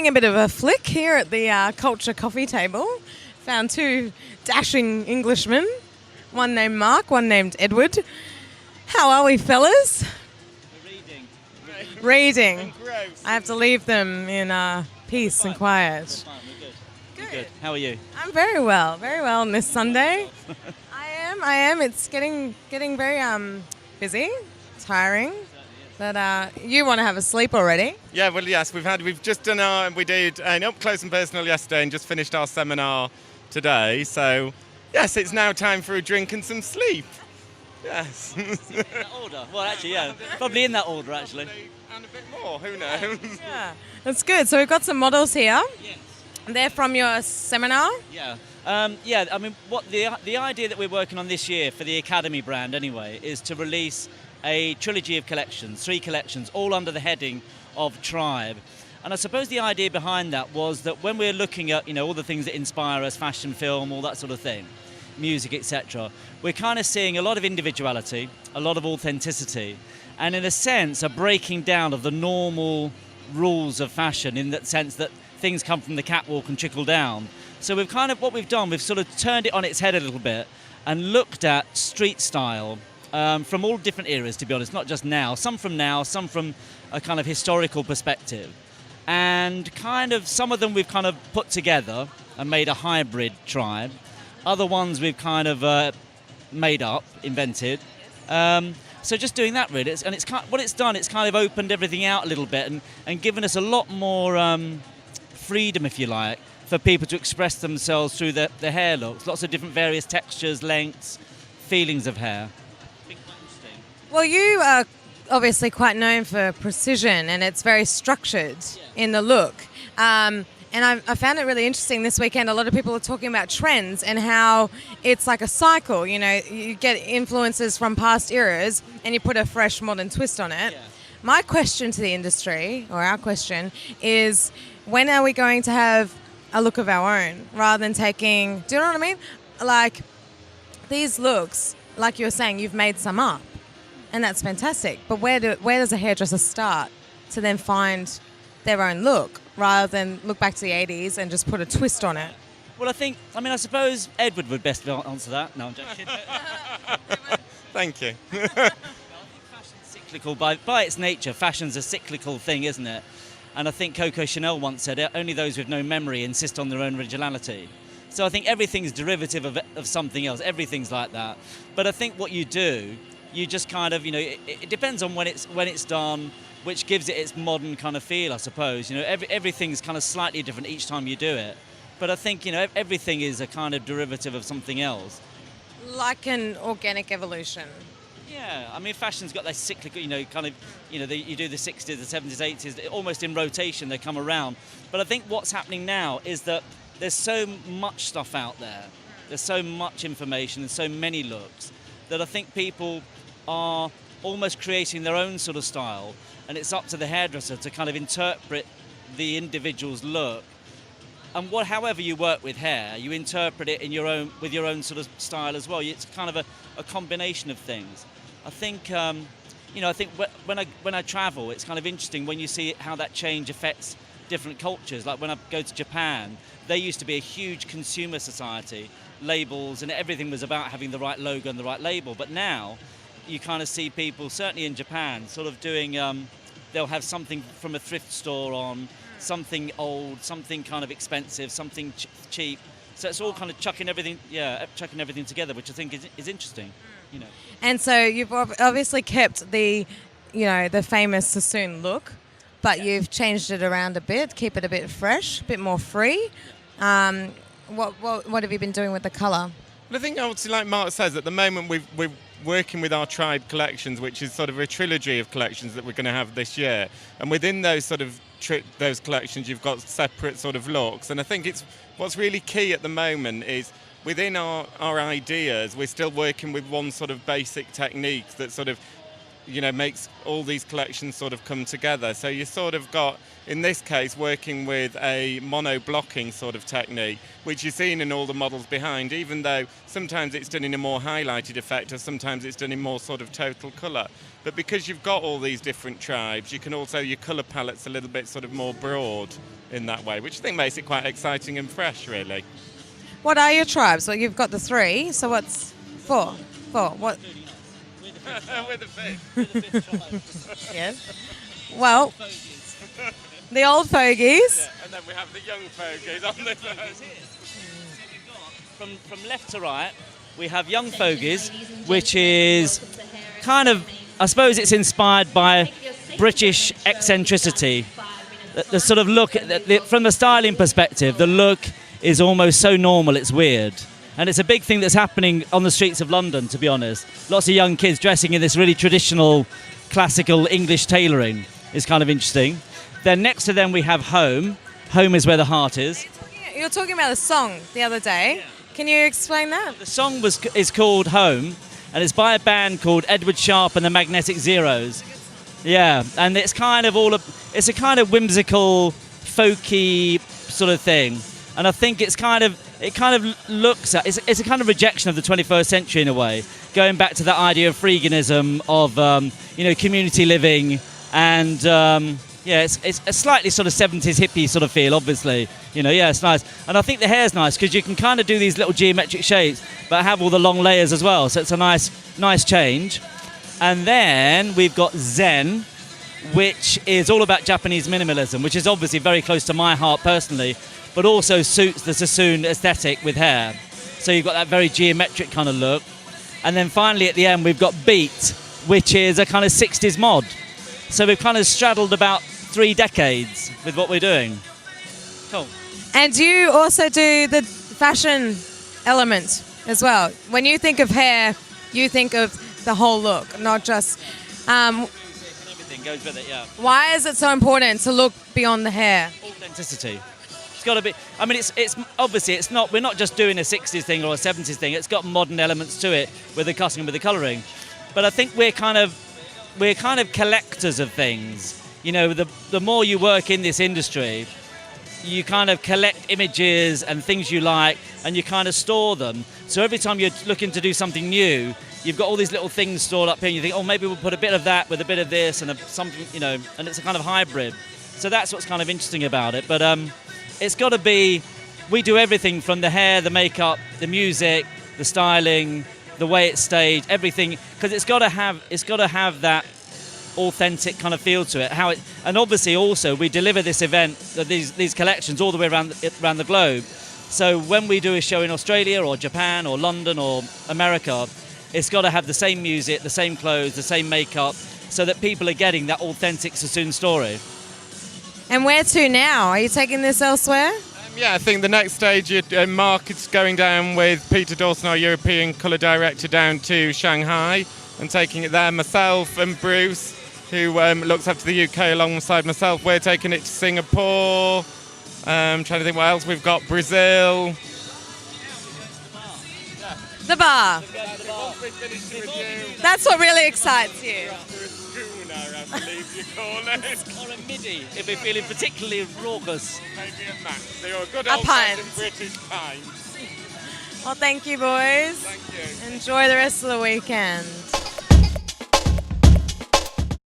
having a bit of a flick here at the Culture Coffee Table. Found two dashing Englishmen, one named Mark, one named Edward. How are we, fellas? We're Reading. I have to leave them in peace and quiet. We're fine. We're good. How are you? I'm very well on this Sunday. I am. It's getting very busy, tiring. But you want to have a sleep already? Yeah, well, yes, we've just done we did an up close and personal yesterday and just finished our seminar today. So, yes, it's now time for a drink and some sleep. Yes. In that order? Well, actually, yeah, probably in that order, actually. And a bit more, who knows? Yeah, that's good. So we've got some models here. Yes. They're from your seminar? Yeah. I mean, what the idea that we're working on this year for the Academy brand, anyway, is to release a trilogy of collections, 3 collections, all under the heading of Tribe. And I suppose the idea behind that was that when we're looking at, all the things that inspire us, fashion, film, all that sort of thing, music, etc., we're kind of seeing a lot of individuality, a lot of authenticity, and in a sense, a breaking down of the normal rules of fashion in that sense that things come from the catwalk and trickle down. So we've we've sort of turned it on its head a little bit and looked at street style from all different eras, to be honest, not just now, some from a kind of historical perspective. And kind of some of them we've kind of put together and made a hybrid Tribe. Other ones we've kind of made up, invented. So just doing that really, what it's done, it's kind of opened everything out a little bit and given us a lot more freedom, if you like, for people to express themselves through their hair looks. Lots of different various textures, lengths, feelings of hair. I think quite interesting. Well, you are obviously quite known for precision and it's very structured in the look. And I found it really interesting this weekend. A lot of people are talking about trends and how it's like a cycle. You get influences from past eras and you put a fresh modern twist on it. Yeah. My question to the industry, or our question, is when are we going to have a look of our own rather than taking, do you know what I mean? Like these looks, like you were saying, you've made some up and that's fantastic. But where does a hairdresser start to then find their own look rather than look back to the 80s and just put a twist on it? Well, I suppose Edward would best answer that. No, I'm joking. Thank you. I think fashion's cyclical. By its nature, fashion's a cyclical thing, isn't it? And I think Coco Chanel once said, only those with no memory insist on their own originality. So I think everything's derivative of something else. Everything's like that. But I think what you do, you just kind of, it depends on when it's done, which gives it its modern kind of feel, I suppose. Everything's kind of slightly different each time you do it. But I think, everything is a kind of derivative of something else. Like an organic evolution. Yeah, I mean, fashion's got that cyclical, you do the 60s, the 70s, 80s, almost in rotation, they come around. But I think what's happening now is that there's so much stuff out there. There's so much information and so many looks that I think people are almost creating their own sort of style. And it's up to the hairdresser to kind of interpret the individual's look. And however you work with hair, you interpret it with your own sort of style as well. It's kind of a combination of things. I think, when I travel, it's kind of interesting when you see how that change affects different cultures. Like when I go to Japan, they used to be a huge consumer society, labels, and everything was about having the right logo and the right label. But now, you kind of see people, certainly in Japan, sort of doing, they'll have something from a thrift store on, something old, something kind of expensive, something cheap. So it's all kind of chucking everything together, which I think is interesting. And so you've obviously kept the famous Sassoon look, but you've changed it around a bit, keep it a bit fresh, a bit more free. What have you been doing with the colour? Well, I think obviously, like Mark says, at the moment we're working with our Tribe collections, which is sort of a trilogy of collections that we're going to have this year. And within those sort of those collections, you've got separate sort of looks. And I think what's really key at the moment is within our ideas, we're still working with one sort of basic technique that sort of makes all these collections sort of come together. So you sort of got, in this case, working with a mono-blocking sort of technique, which you've seen in all the models behind, even though sometimes it's done in a more highlighted effect or sometimes it's done in more sort of total colour. But because you've got all these different tribes, you can also, your colour palette's a little bit sort of more broad in that way, which I think makes it quite exciting and fresh, really. What are your tribes? Well, you've got the 3, so what's 4? What? We're the fifth. Yes. Well, the old fogies. Yeah, and then we have the young fogies on this side. From left to right, we have young fogies, which is kind of, I suppose it's inspired by British eccentricity. The sort of look, from the styling perspective, the look is almost so normal it's weird. And it's a big thing that's happening on the streets of London, to be honest. Lots of young kids dressing in this really traditional, classical English tailoring is kind of interesting. Then next to them we have Home. Home is where the heart is. You were talking about a song the other day. Yeah. Can you explain that? The song is called Home, and it's by a band called Edward Sharpe and the Magnetic Zeros. Yeah, and it's kind of it's a kind of whimsical, folky sort of thing. And I think it kind of looks at, it's a kind of rejection of the 21st century in a way, going back to that idea of freeganism, of community living, and it's a slightly sort of 70s hippie sort of feel, obviously. It's nice. And I think the hair's nice because you can kind of do these little geometric shapes, but have all the long layers as well. So it's a nice change. And then we've got Zen, which is all about Japanese minimalism, which is obviously very close to my heart personally, but also suits the Sassoon aesthetic with hair. So you've got that very geometric kind of look. And then finally at the end we've got Beat, which is a kind of 60s mod. So we've kind of straddled about 3 decades with what we're doing. Cool. And you also do the fashion element as well. When you think of hair, you think of the whole look, not just... everything goes with it, yeah. Why is it so important to look beyond the hair? Authenticity. It's got to be. I mean, it's obviously it's not. We're not just doing a 60s thing or a 70s thing. It's got modern elements to it with the cutting, with the colouring. But I think we're kind of collectors of things. The more you work in this industry, you kind of collect images and things you like, and you kind of store them. So every time you're looking to do something new, you've got all these little things stored up here. And you think, oh, maybe we'll put a bit of that with a bit of this and something, and it's a kind of hybrid. So that's what's kind of interesting about it. But it's got to be, we do everything from the hair, the makeup, the music, the styling, the way it's staged, everything, because it's got to have that authentic kind of feel to it. And obviously also we deliver this event, these collections all the way around the globe. So when we do a show in Australia or Japan or London or America, it's got to have the same music, the same clothes, the same makeup, so that people are getting that authentic Sassoon story. And where to now? Are you taking this elsewhere? I think the next stage, Mark is going down with Peter Dawson, our European colour director, down to Shanghai and taking it there. Myself and Bruce, who looks after the UK alongside myself, we're taking it to Singapore. Trying to think what else we've got. Brazil. The bar. That's what really excites you. I believe you call it. Or a midi, if we're feeling particularly raucous. Maybe a max. They are good a old pint. British pint. Well, thank you, boys. Thank you. Enjoy the rest of the weekend.